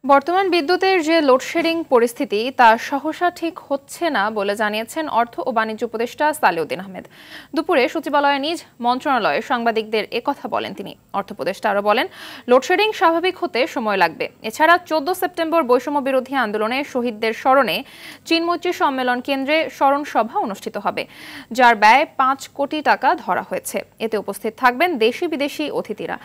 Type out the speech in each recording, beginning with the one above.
বর্তমান বিদ্যুতের যে লোডশেডিং পরিস্থিতি তা সহসা ঠিক হচ্ছে না বলে জানিয়েছেন অর্থ ও বাণিজ্য উপদেষ্টা সালেউদ্দিন আহমেদ। দুপুরে সচিবালয়ে নিজ মন্ত্রণালয়ে সাংবাদিকদের একথা বলেন তিনি। অর্থ উপদেষ্টা আরও বলেন, লোডশেডিং স্বাভাবিক হতে সময় লাগবে। এছাড়া 14 সেপ্টেম্বর বৈষম্য বিরোধী আন্দোলনে শহীদদের স্মরণে চীনমৈত্রী সম্মেলন কেন্দ্রে স্মরণ সভা অনুষ্ঠিত হবে, যার ব্যয় 5 কোটি টাকা ধরা হয়েছে। এতে উপস্থিত থাকবেন দেশি বিদেশি অতিথিরা।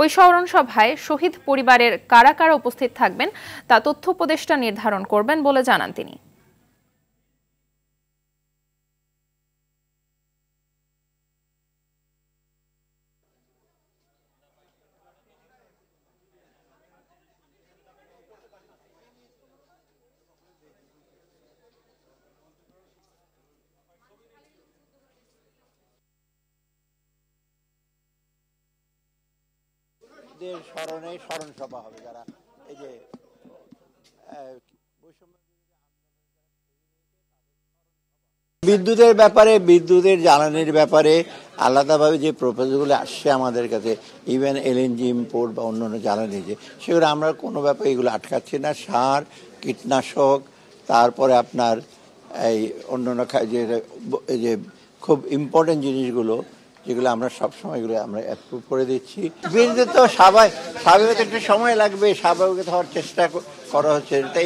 ওই স্মরণ সভায় শহীদ পরিবারের কারা কারা উপস্থিত থাকবেন তা তথ্য উপদেষ্টা নির্ধারণ করবেন বলে জানান তিনি। স্মরণে স্মরণ সভা হবে, যারা এই যে বিদ্যুতের ব্যাপারে, বিদ্যুতের জ্বালানির ব্যাপারে আলাদাভাবে যে প্রপোজালগুলো আসছে আমাদের কাছে, ইভেন এলএনজি ইম্পোর্ট বা অন্যান্য জ্বালানি, যে সেগুলো আমরা কোনো ব্যাপারে এগুলো আটকাচ্ছি না। সার, কীটনাশক, তারপরে আপনার এই অন্যান্য যে খুব ইম্পর্টেন্ট জিনিসগুলো, যেগুলো আমরা সবসময় এগুলো আমরা অ্যাপ্রুভ করে দিচ্ছি। বিদ্যুৎ তো স্বাভাবিক একটু সময় লাগবে, স্বাভাবিক হওয়ার চেষ্টা করা হচ্ছে। তাই